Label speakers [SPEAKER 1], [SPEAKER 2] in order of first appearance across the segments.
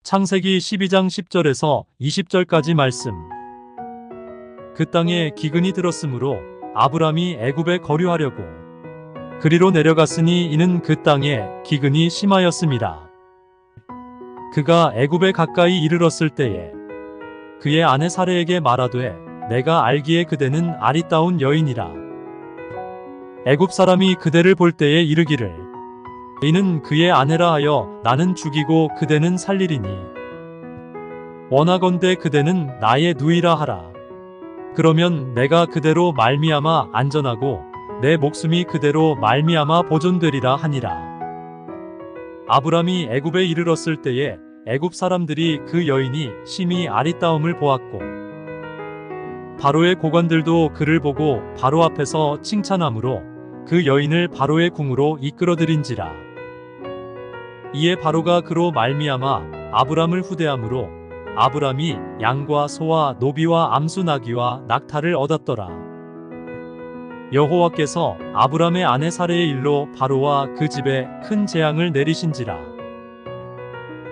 [SPEAKER 1] 창세기 12장 10절에서 20절까지 말씀. 그 땅에 기근이 들었으므로 아브람이 애굽에 거류하려고 그리로 내려갔으니 이는 그 땅에 기근이 심하였습니다. 그가 애굽에 가까이 이르렀을 때에 그의 아내 사레에게 말하되 내가 알기에 그대는 아리따운 여인이라. 애굽 사람이 그대를 볼 때에 이르기를 이는 그의 아내라 하여 나는 죽이고 그대는 살리리니 원하건대 그대는 나의 누이라 하라. 그러면 내가 그대로 말미암아 안전하고 내 목숨이 그대로 말미암아 보존되리라 하니라. 아브람이 애굽에 이르렀을 때에 애굽 사람들이 그 여인이 심히 아리따움을 보았고 바로의 고관들도 그를 보고 바로 앞에서 칭찬하므로 그 여인을 바로의 궁으로 이끌어들인지라. 이에 바로가 그로 말미암아 아브람을 후대함으로 아브람이 양과 소와 노비와 암수 나귀와 낙타를 얻었더라. 여호와께서 아브람의 아내 사레의 일로 바로와 그 집에 큰 재앙을 내리신지라.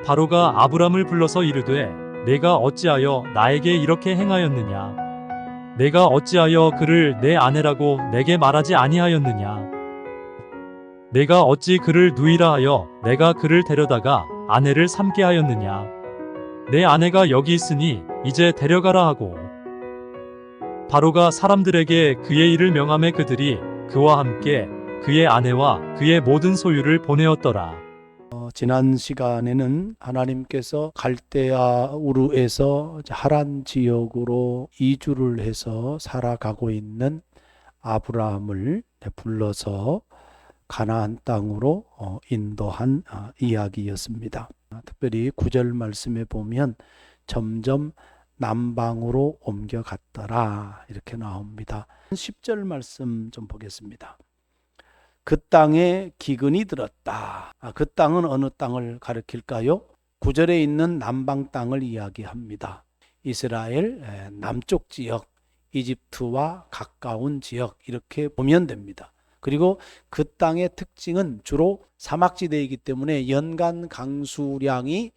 [SPEAKER 1] 바로가 아브람을 불러서 이르되 내가 어찌하여 나에게 이렇게 행하였느냐? 내가 어찌하여 그를 내 아내라고 내게 말하지 아니하였느냐? 내가 어찌 그를 누이라 하여 내가 그를 데려다가 아내를 삼게 하였느냐? 내 아내가 여기 있으니 이제 데려가라 하고 바로가 사람들에게 그의 일을 명하매 그들이 그와 함께 그의 아내와 그의 모든 소유를 보내었더라.
[SPEAKER 2] 지난 시간에는 하나님께서 갈대아 우르에서 하란 지역으로 이주를 해서 살아가고 있는 아브라함을 불러서 가나안 땅으로 인도한 이야기였습니다. 특별히 9절 말씀에 보면 점점 남방으로 옮겨갔더라 이렇게 나옵니다. 10절 말씀 좀 보겠습니다. 그 땅에 기근이 들었다. 그 땅은 어느 땅을 가리킬까요? 9절에 있는 남방 땅을 이야기합니다. 이스라엘 남쪽 지역, 이집트와 가까운 지역 이렇게 보면 됩니다. 그리고 그 땅의 특징은 주로 사막지대이기 때문에 연간 강수량이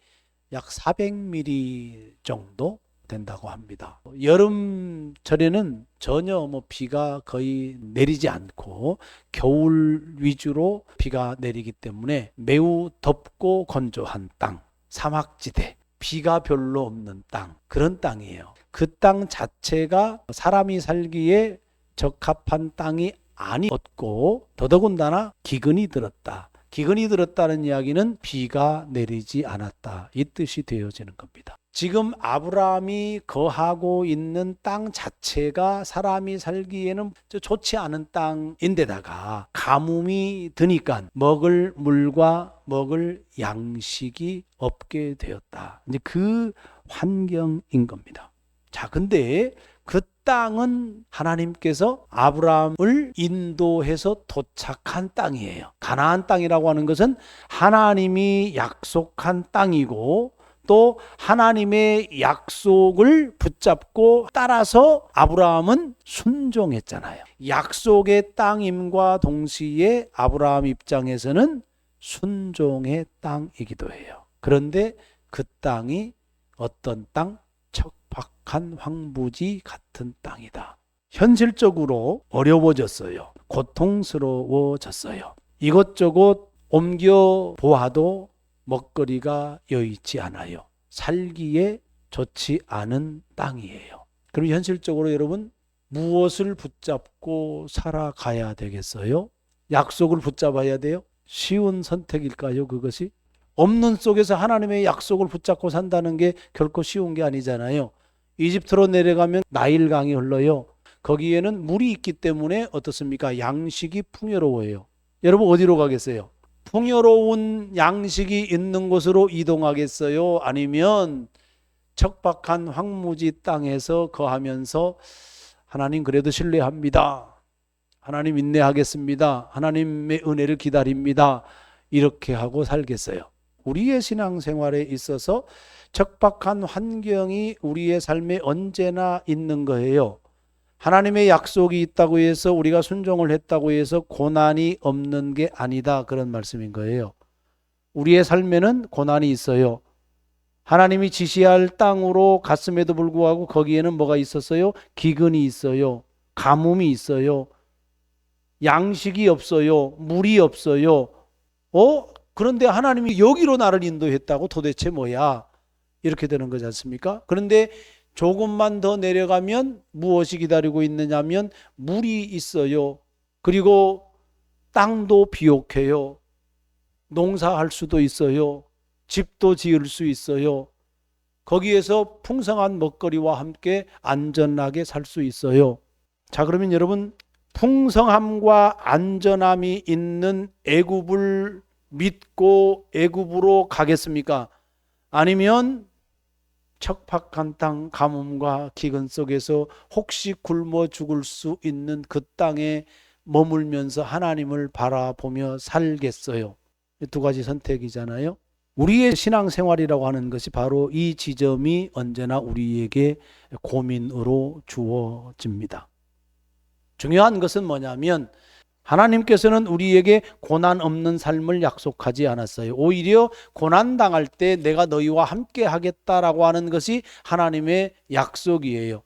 [SPEAKER 2] 약 400mm 정도 된다고 합니다. 여름철에는 전혀 비가 거의 내리지 않고 겨울 위주로 비가 내리기 때문에 매우 덥고 건조한 땅, 사막지대, 비가 별로 없는 땅, 그런 땅이에요. 그 땅 자체가 사람이 살기에 적합한 땅이 아니었고 더더군다나 기근이 들었다. 기근이 들었다는 이야기는 비가 내리지 않았다. 이 뜻이 되어지는 겁니다. 지금 아브라함이 거하고 있는 땅 자체가 사람이 살기에는 좋지 않은 땅인데다가 가뭄이 드니까 먹을 물과 먹을 양식이 없게 되었다. 이제 그 환경인 겁니다. 자, 근데 그 땅은 하나님께서 아브라함을 인도해서 도착한 땅이에요. 가나안 땅이라고 하는 것은 하나님이 약속한 땅이고 또 하나님의 약속을 붙잡고 따라서 아브라함은 순종했잖아요. 약속의 땅임과 동시에 아브라함 입장에서는 순종의 땅이기도 해요. 그런데 그 땅이 어떤 땅? 척박한 황무지 같은 땅이다. 현실적으로 어려워졌어요. 고통스러워졌어요. 이것저것 옮겨 보아도 먹거리가 여의치 않아요. 살기에 좋지 않은 땅이에요. 그럼 현실적으로 여러분 무엇을 붙잡고 살아가야 되겠어요? 약속을 붙잡아야 돼요? 쉬운 선택일까요, 그것이? 없는 속에서 하나님의 약속을 붙잡고 산다는 게 결코 쉬운 게 아니잖아요. 이집트로 내려가면 나일강이 흘러요. 거기에는 물이 있기 때문에 어떻습니까? 양식이 풍요로워요. 여러분 어디로 가겠어요? 풍요로운 양식이 있는 곳으로 이동하겠어요? 아니면 척박한 황무지 땅에서 거하면서 하나님 그래도 신뢰합니다. 하나님 인내하겠습니다. 하나님의 은혜를 기다립니다. 이렇게 하고 살겠어요? 우리의 신앙생활에 있어서 척박한 환경이 우리의 삶에 언제나 있는 거예요. 하나님의 약속이 있다고 해서 우리가 순종을 했다고 해서 고난이 없는 게 아니다, 그런 말씀인 거예요. 우리의 삶에는 고난이 있어요. 하나님이 지시할 땅으로 갔음에도 불구하고 거기에는 뭐가 있었어요? 기근이 있어요. 가뭄이 있어요. 양식이 없어요. 물이 없어요. 그런데 하나님이 여기로 나를 인도했다고 도대체 뭐야? 이렇게 되는 거지 않습니까? 그런데 조금만 더 내려가면 무엇이 기다리고 있느냐면 물이 있어요. 그리고 땅도 비옥해요. 농사할 수도 있어요. 집도 지을 수 있어요. 거기에서 풍성한 먹거리와 함께 안전하게 살 수 있어요. 자, 그러면 여러분, 풍성함과 안전함이 있는 애굽을 믿고 애굽으로 가겠습니까? 아니면 척박한 땅, 가뭄과 기근 속에서 혹시 굶어 죽을 수 있는 그 땅에 머물면서 하나님을 바라보며 살겠어요? 두 가지 선택이잖아요. 우리의 신앙생활이라고 하는 것이 바로 이 지점이 언제나 우리에게 고민으로 주어집니다. 중요한 것은 뭐냐면 하나님께서는 우리에게 고난 없는 삶을 약속하지 않았어요. 오히려 고난 당할 때 내가 너희와 함께 하겠다라고 하는 것이 하나님의 약속이에요.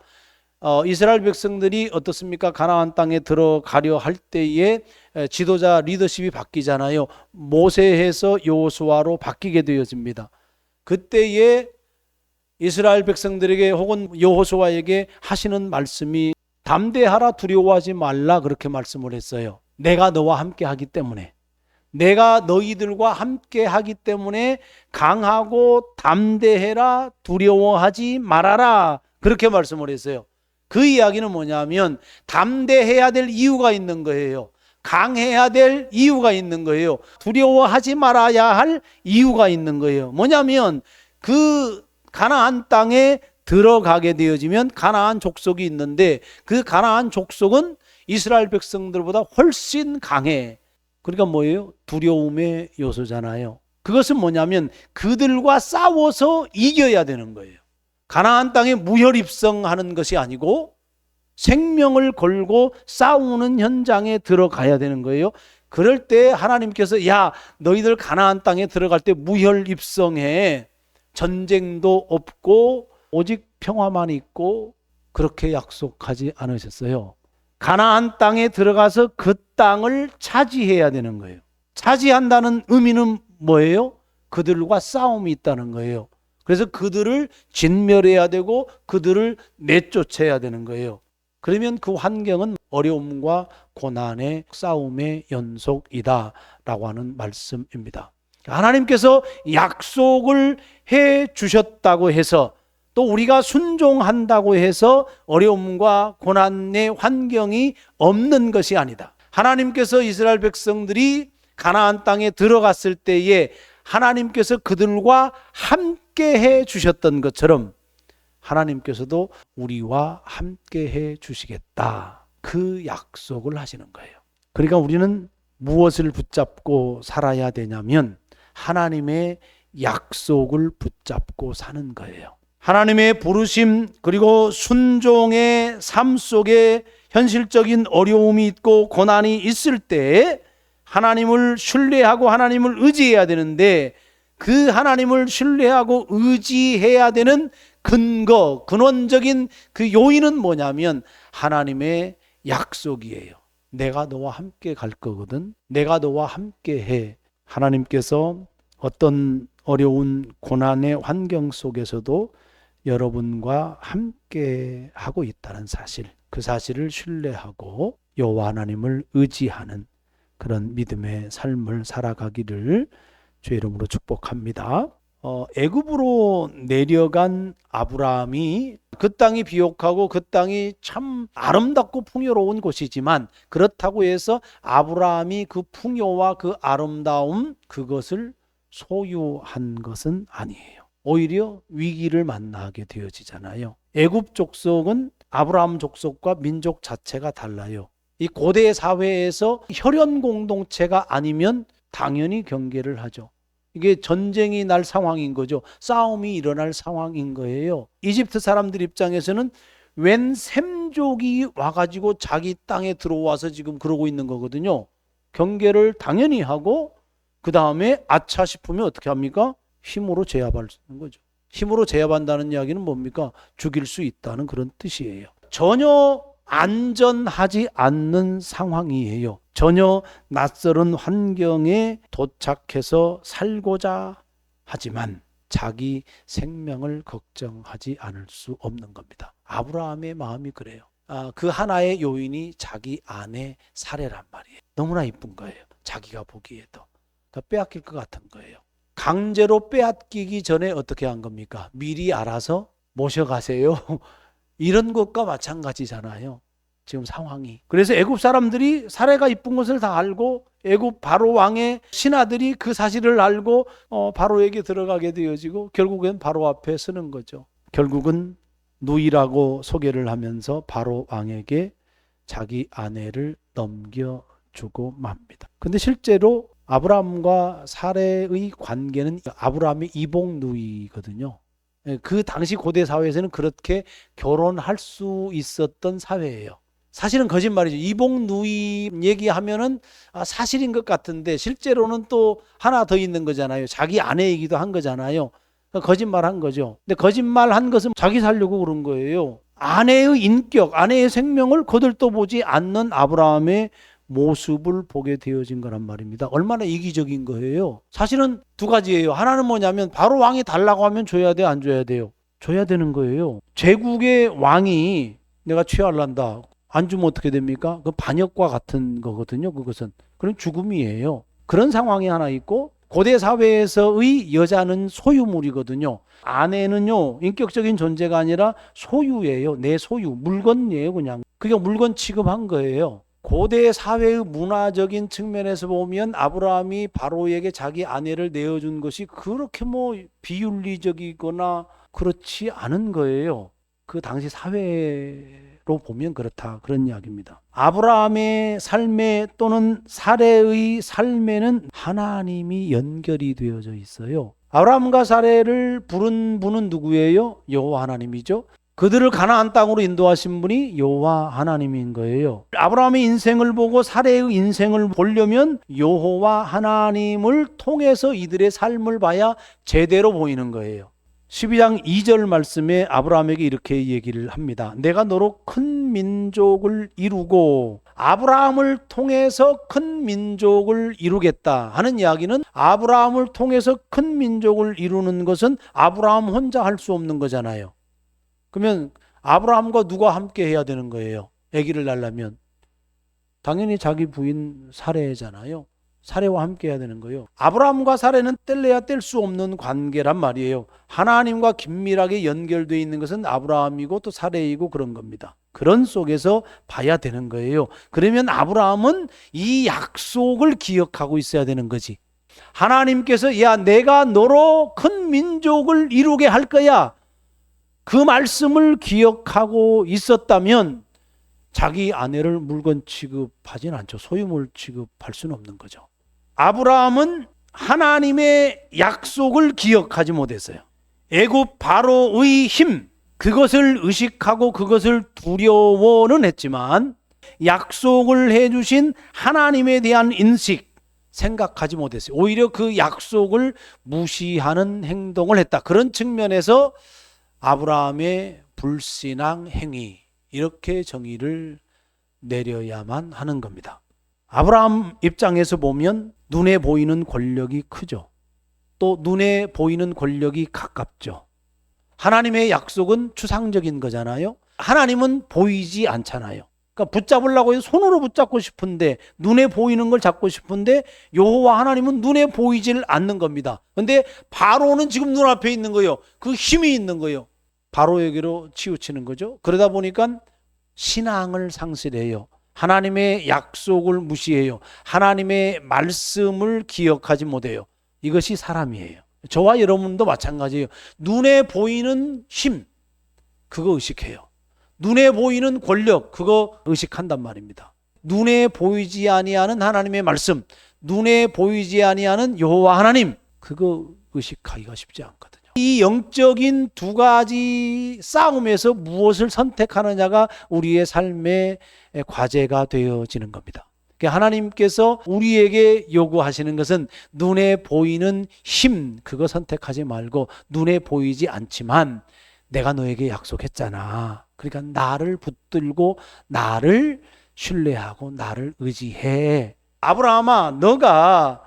[SPEAKER 2] 이스라엘 백성들이 어떻습니까? 가나안 땅에 들어가려 할 때에 지도자 리더십이 바뀌잖아요. 모세에서 여호수아로 바뀌게 되어집니다. 그때에 이스라엘 백성들에게 혹은 여호수아에게 하시는 말씀이 담대하라, 두려워하지 말라, 그렇게 말씀을 했어요. 내가 너와 함께 하기 때문에, 내가 너희들과 함께 하기 때문에 강하고 담대해라, 두려워하지 말아라, 그렇게 말씀을 했어요. 그 이야기는 뭐냐면 담대해야 될 이유가 있는 거예요. 강해야 될 이유가 있는 거예요. 두려워하지 말아야 할 이유가 있는 거예요. 뭐냐면 그 가나안 땅에 들어가게 되어지면 가나안 족속이 있는데 그 가나안 족속은 이스라엘 백성들보다 훨씬 강해. 그러니까 뭐예요? 두려움의 요소잖아요. 그것은 뭐냐면 그들과 싸워서 이겨야 되는 거예요. 가나안 땅에 무혈입성하는 것이 아니고 생명을 걸고 싸우는 현장에 들어가야 되는 거예요. 그럴 때 하나님께서 야, 너희들 가나안 땅에 들어갈 때 무혈입성해. 전쟁도 없고 오직 평화만 있고, 그렇게 약속하지 않으셨어요. 가나안 땅에 들어가서 그 땅을 차지해야 되는 거예요. 차지한다는 의미는 뭐예요? 그들과 싸움이 있다는 거예요. 그래서 그들을 진멸해야 되고 그들을 내쫓아야 되는 거예요. 그러면 그 환경은 어려움과 고난의 싸움의 연속이다라고 하는 말씀입니다. 하나님께서 약속을 해 주셨다고 해서 또 우리가 순종한다고 해서 어려움과 고난의 환경이 없는 것이 아니다. 하나님께서 이스라엘 백성들이 가나안 땅에 들어갔을 때에 하나님께서 그들과 함께 해 주셨던 것처럼 하나님께서도 우리와 함께 해 주시겠다, 그 약속을 하시는 거예요. 그러니까 우리는 무엇을 붙잡고 살아야 되냐면 하나님의 약속을 붙잡고 사는 거예요. 하나님의 부르심 그리고 순종의 삶 속에 현실적인 어려움이 있고 고난이 있을 때 하나님을 신뢰하고 하나님을 의지해야 되는데, 그 하나님을 신뢰하고 의지해야 되는 근거, 근원적인 그 요인은 뭐냐면 하나님의 약속이에요. 내가 너와 함께 갈 거거든. 내가 너와 함께 해. 하나님께서 어떤 어려운 고난의 환경 속에서도 여러분과 함께 하고 있다는 사실, 그 사실을 신뢰하고 여호와 하나님을 의지하는 그런 믿음의 삶을 살아가기를 주의 이름으로 축복합니다. 애굽으로 내려간 아브라함이 그 땅이 비옥하고 그 땅이 참 아름답고 풍요로운 곳이지만 그렇다고 해서 아브라함이 그 풍요와 그 아름다움 그것을 소유한 것은 아니에요. 오히려 위기를 만나게 되어지잖아요. 애굽 족속은 아브라함 족속과 민족 자체가 달라요. 이 고대 사회에서 혈연 공동체가 아니면 당연히 경계를 하죠. 이게 전쟁이 날 상황인 거죠. 싸움이 일어날 상황인 거예요. 이집트 사람들 입장에서는 웬 셈족이 와가지고 자기 땅에 들어와서 지금 그러고 있는 거거든요. 경계를 당연히 하고 그 다음에 아차 싶으면 어떻게 합니까? 힘으로 제압할 수 있는 거죠. 힘으로 제압한다는 이야기는 뭡니까? 죽일 수 있다는 그런 뜻이에요. 전혀 안전하지 않는 상황이에요. 전혀 낯설은 환경에 도착해서 살고자 하지만 자기 생명을 걱정하지 않을 수 없는 겁니다. 아브라함의 마음이 그래요. 그 하나의 요인이 자기 아내 사레란 말이에요. 너무나 이쁜 거예요. 자기가 보기에도. 그러니까 빼앗길 것 같은 거예요. 강제로 빼앗기기 전에 어떻게 한 겁니까? 미리 알아서 모셔가세요. 이런 것과 마찬가지잖아요. 지금 상황이. 그래서 애굽 사람들이 사레가 이쁜 것을 다 알고 애굽 바로 왕의 신하들이 그 사실을 알고 바로에게 들어가게 되어지고 결국엔 바로 앞에 서는 거죠. 결국은 누이라고 소개를 하면서 바로 왕에게 자기 아내를 넘겨주고 맙니다. 근데 실제로 아브라함과 사레의 관계는 아브라함의 이복 누이거든요. 그 당시 고대 사회에서는 그렇게 결혼할 수 있었던 사회예요. 사실은 거짓말이죠. 이복 누이 얘기하면은 사실인 것 같은데 실제로는 또 하나 더 있는 거잖아요. 자기 아내이기도 한 거잖아요. 거짓말 한 거죠. 근데 거짓말 한 것은 자기 살려고 그런 거예요. 아내의 인격, 아내의 생명을 거들떠보지 않는 아브라함의 모습을 보게 되어진 거란 말입니다. 얼마나 이기적인 거예요. 사실은 두 가지예요. 하나는 뭐냐면 바로 왕이 달라고 하면 줘야 돼, 안 줘야 돼요? 줘야 되는 거예요. 제국의 왕이 내가 취하란다. 안 주면 어떻게 됩니까? 그 반역과 같은 거거든요. 그것은. 그런 죽음이에요. 그런 상황이 하나 있고 고대 사회에서의 여자는 소유물이거든요. 아내는요, 인격적인 존재가 아니라 소유예요. 내 소유, 물건이에요, 그냥. 그게 물건 취급한 거예요. 고대 사회의 문화적인 측면에서 보면 아브라함이 바로에게 자기 아내를 내어준 것이 그렇게 비윤리적이거나 그렇지 않은 거예요. 그 당시 사회로 보면 그렇다, 그런 이야기입니다. 아브라함의 삶에 또는 사레의 삶에는 하나님이 연결이 되어져 있어요. 아브라함과 사레를 부른 분은 누구예요? 여호와 하나님이죠. 그들을 가나안 땅으로 인도하신 분이 여호와 하나님인 거예요. 아브라함의 인생을 보고 사레의 인생을 보려면 여호와 하나님을 통해서 이들의 삶을 봐야 제대로 보이는 거예요. 12장 2절 말씀에 아브라함에게 이렇게 얘기를 합니다. 내가 너로 큰 민족을 이루고 아브라함을 통해서 큰 민족을 이루겠다 하는 이야기는 아브라함을 통해서 큰 민족을 이루는 것은 아브라함 혼자 할 수 없는 거잖아요. 그러면 아브라함과 누가 함께 해야 되는 거예요? 아기를 낳으려면 당연히 자기 부인 사레잖아요. 사레와 함께 해야 되는 거예요. 아브라함과 사레는 뗄래야 뗄 수 없는 관계란 말이에요. 하나님과 긴밀하게 연결되어 있는 것은 아브라함이고 또 사레이고 그런 겁니다. 그런 속에서 봐야 되는 거예요. 그러면 아브라함은 이 약속을 기억하고 있어야 되는 거지. 하나님께서 야, 내가 너로 큰 민족을 이루게 할 거야. 그 말씀을 기억하고 있었다면 자기 아내를 물건 취급하진 않죠. 소유물 취급할 수는 없는 거죠. 아브라함은 하나님의 약속을 기억하지 못했어요. 애굽 바로의 힘, 그것을 의식하고 그것을 두려워는 했지만 약속을 해주신 하나님에 대한 인식, 생각하지 못했어요. 오히려 그 약속을 무시하는 행동을 했다. 그런 측면에서 아브라함의 불신앙 행위, 이렇게 정의를 내려야만 하는 겁니다. 아브라함 입장에서 보면 눈에 보이는 권력이 크죠. 또 눈에 보이는 권력이 가깝죠. 하나님의 약속은 추상적인 거잖아요. 하나님은 보이지 않잖아요. 그러니까 붙잡으려고 해서 손으로 붙잡고 싶은데, 눈에 보이는 걸 잡고 싶은데 여호와 하나님은 눈에 보이질 않는 겁니다. 그런데 바로는 지금 눈앞에 있는 거예요. 그 힘이 있는 거예요. 바로에게로 치우치는 거죠. 그러다 보니까 신앙을 상실해요. 하나님의 약속을 무시해요. 하나님의 말씀을 기억하지 못해요. 이것이 사람이에요. 저와 여러분도 마찬가지예요. 눈에 보이는 힘, 그거 의식해요. 눈에 보이는 권력, 그거 의식한단 말입니다. 눈에 보이지 아니하는 하나님의 말씀, 눈에 보이지 아니하는 여호와 하나님, 그거 의식하기가 쉽지 않거든요. 이 영적인 두 가지 싸움에서 무엇을 선택하느냐가 우리의 삶의 과제가 되어지는 겁니다. 하나님께서 우리에게 요구하시는 것은 눈에 보이는 힘, 그거 선택하지 말고 눈에 보이지 않지만 내가 너에게 약속했잖아. 그러니까 나를 붙들고 나를 신뢰하고 나를 의지해. 아브라함아, 너가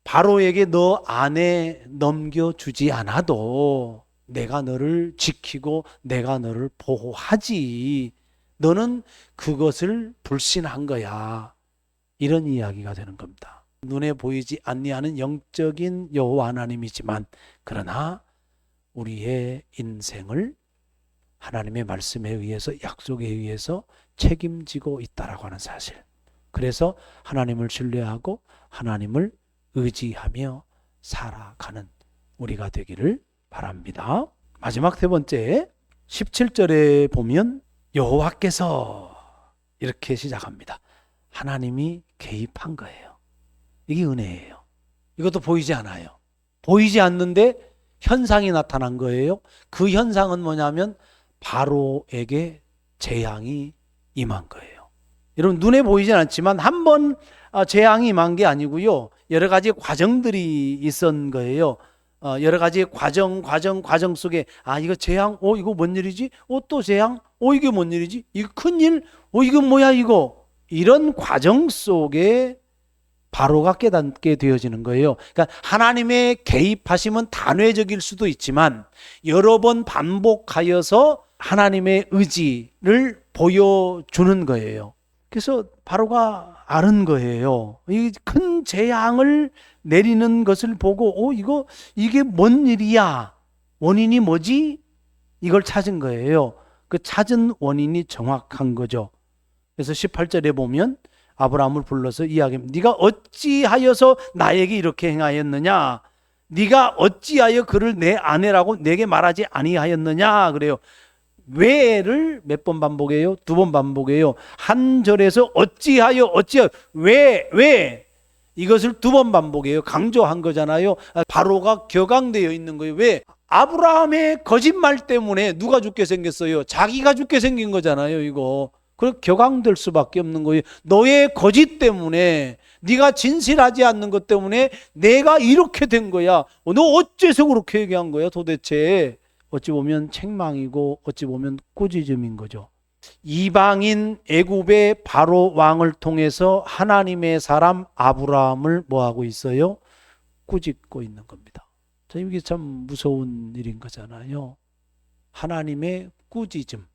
[SPEAKER 2] 바로에게 너 아내 넘겨주지 않아도 내가 너를 지키고 내가 너를 보호하지. 너는 그것을 불신한 거야. 이런 이야기가 되는 겁니다. 눈에 보이지 아니하는 영적인 여호와 하나님이지만 그러나 우리의 인생을 하나님의 말씀에 의해서 약속에 의해서 책임지고 있다라고 하는 사실. 그래서 하나님을 신뢰하고 하나님을 의지하며 살아가는 우리가 되기를 바랍니다. 마지막 세 번째 17절에 보면 여호와께서 이렇게 시작합니다. 하나님이 개입한 거예요. 이게 은혜예요. 이것도 보이지 않아요. 보이지 않는데 현상이 나타난 거예요. 그 현상은 뭐냐면 바로에게 재앙이 임한 거예요. 여러분 눈에 보이진 않지만 한 번 재앙이 임한 게 아니고요. 여러 가지 과정들이 있었던 거예요. 여러 가지 과정 속에 이거 재앙, 이거 뭔 일이지? 또 재앙, 이게 뭔 일이지? 이거 큰일, 이거 뭐야 이거? 이런 과정 속에 바로가 깨닫게 되어지는 거예요. 그러니까 하나님의 개입하심은 단회적일 수도 있지만 여러 번 반복하여서 하나님의 의지를 보여주는 거예요. 그래서 바로가 아는 거예요. 이 큰 재앙을 내리는 것을 보고 이게 뭔 일이야? 원인이 뭐지? 이걸 찾은 거예요. 그 찾은 원인이 정확한 거죠. 그래서 18절에 보면 아브라함을 불러서 이야기합니다. 네가 어찌하여서 나에게 이렇게 행하였느냐? 네가 어찌하여 그를 내 아내라고 내게 말하지 아니하였느냐? 그래요. 왜를 몇 번 반복해요? 두 번 반복해요. 한 절에서 어찌하여 왜 이것을 두 번 반복해요. 강조한 거잖아요. 바로가 격앙되어 있는 거예요. 왜? 아브라함의 거짓말 때문에 누가 죽게 생겼어요? 자기가 죽게 생긴 거잖아요. 이거. 그럼 격앙될 수밖에 없는 거예요. 너의 거짓 때문에, 네가 진실하지 않는 것 때문에 내가 이렇게 된 거야. 너 어째서 그렇게 얘기한 거야 도대체? 어찌 보면 책망이고 어찌 보면 꾸짖음인 거죠. 이방인 애굽의 바로 왕을 통해서 하나님의 사람 아브라함을 뭐하고 있어요? 꾸짖고 있는 겁니다. 이게 참 무서운 일인 거잖아요. 하나님의 꾸짖음.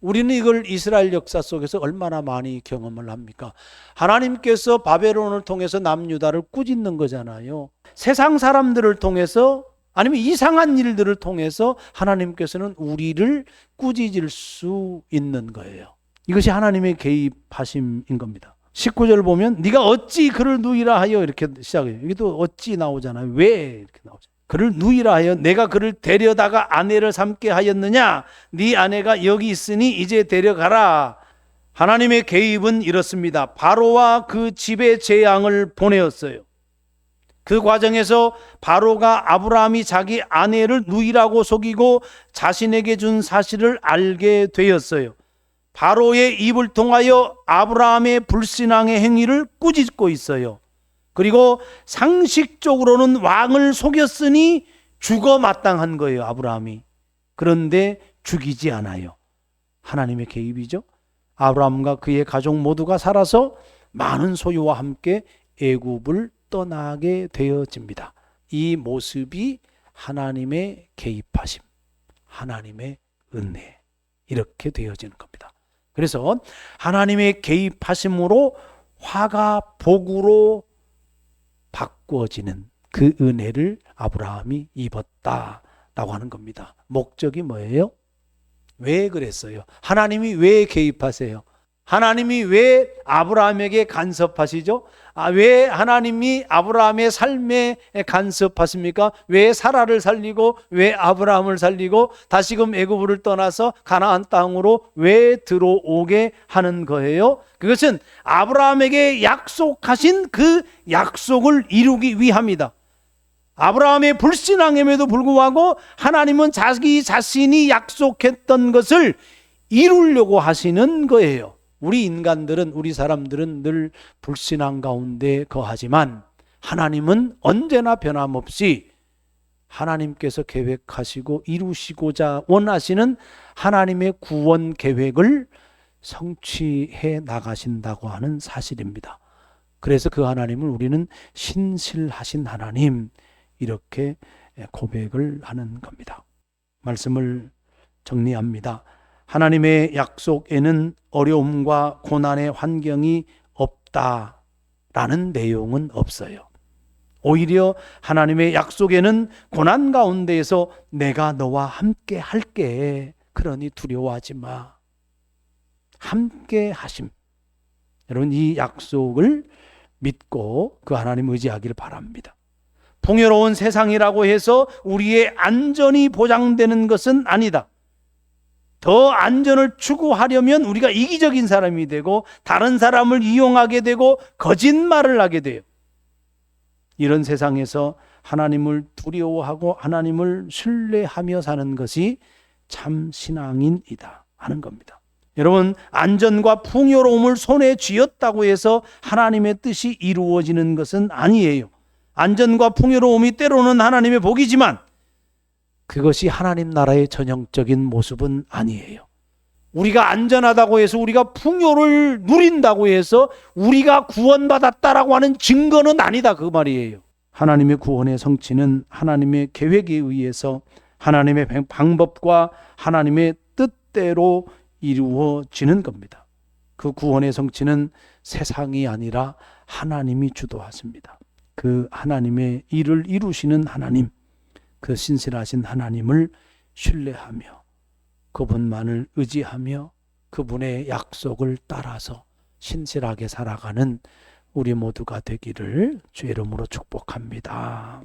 [SPEAKER 2] 우리는 이걸 이스라엘 역사 속에서 얼마나 많이 경험을 합니까? 하나님께서 바벨론을 통해서 남유다를 꾸짖는 거잖아요. 세상 사람들을 통해서 아니면 이상한 일들을 통해서 하나님께서는 우리를 꾸짖을 수 있는 거예요. 이것이 하나님의 개입하심인 겁니다. 19절 보면 네가 어찌 그를 누이라 하여 이렇게 시작해요. 여기도 어찌 나오잖아요. 왜 이렇게 나오죠? 그를 누이라 하여 내가 그를 데려다가 아내를 삼게 하였느냐? 네 아내가 여기 있으니 이제 데려가라. 하나님의 개입은 이렇습니다. 바로와 그 집에 재앙을 보내었어요. 그 과정에서 바로가 아브라함이 자기 아내를 누이라고 속이고 자신에게 준 사실을 알게 되었어요. 바로의 입을 통하여 아브라함의 불신앙의 행위를 꾸짖고 있어요. 그리고 상식적으로는 왕을 속였으니 죽어 마땅한 거예요, 아브라함이. 그런데 죽이지 않아요. 하나님의 개입이죠. 아브라함과 그의 가족 모두가 살아서 많은 소유와 함께 애굽을 떠나게 되어집니다. 이 모습이 하나님의 개입하심, 하나님의 은혜, 이렇게 되어지는 겁니다. 그래서 하나님의 개입하심으로 화가 복으로 바꾸어지는 그 은혜를 아브라함이 입었다라고 하는 겁니다. 목적이 뭐예요? 왜 그랬어요? 하나님이 왜 개입하세요? 하나님이 왜 아브라함에게 간섭하시죠? 왜 하나님이 아브라함의 삶에 간섭하십니까? 왜 사라를 살리고 왜 아브라함을 살리고 다시금 애굽을 떠나서 가나안 땅으로 왜 들어오게 하는 거예요? 그것은 아브라함에게 약속하신 그 약속을 이루기 위함이다. 아브라함의 불신앙임에도 불구하고 하나님은 자기 자신이 약속했던 것을 이루려고 하시는 거예요. 우리 인간들은, 우리 사람들은 늘 불신앙 가운데 거하지만 하나님은 언제나 변함없이 하나님께서 계획하시고 이루시고자 원하시는 하나님의 구원 계획을 성취해 나가신다고 하는 사실입니다. 그래서 그 하나님을 우리는 신실하신 하나님, 이렇게 고백을 하는 겁니다. 말씀을 정리합니다. 하나님의 약속에는 어려움과 고난의 환경이 없다라는 내용은 없어요. 오히려 하나님의 약속에는 고난 가운데에서 내가 너와 함께 할게, 그러니 두려워하지 마, 함께 하심. 여러분, 이 약속을 믿고 그 하나님 의지하기를 바랍니다. 풍요로운 세상이라고 해서 우리의 안전이 보장되는 것은 아니다. 더 안전을 추구하려면 우리가 이기적인 사람이 되고 다른 사람을 이용하게 되고 거짓말을 하게 돼요. 이런 세상에서 하나님을 두려워하고 하나님을 신뢰하며 사는 것이 참 신앙인이다 하는 겁니다. 여러분, 안전과 풍요로움을 손에 쥐었다고 해서 하나님의 뜻이 이루어지는 것은 아니에요. 안전과 풍요로움이 때로는 하나님의 복이지만 그것이 하나님 나라의 전형적인 모습은 아니에요. 우리가 안전하다고 해서, 우리가 풍요를 누린다고 해서 우리가 구원받았다라고 하는 증거는 아니다, 그 말이에요. 하나님의 구원의 성취는 하나님의 계획에 의해서 하나님의 방법과 하나님의 뜻대로 이루어지는 겁니다. 그 구원의 성취는 세상이 아니라 하나님이 주도하십니다. 그 하나님의 일을 이루시는 하나님, 그 신실하신 하나님을 신뢰하며 그분만을 의지하며 그분의 약속을 따라서 신실하게 살아가는 우리 모두가 되기를 주의 이름으로 축복합니다.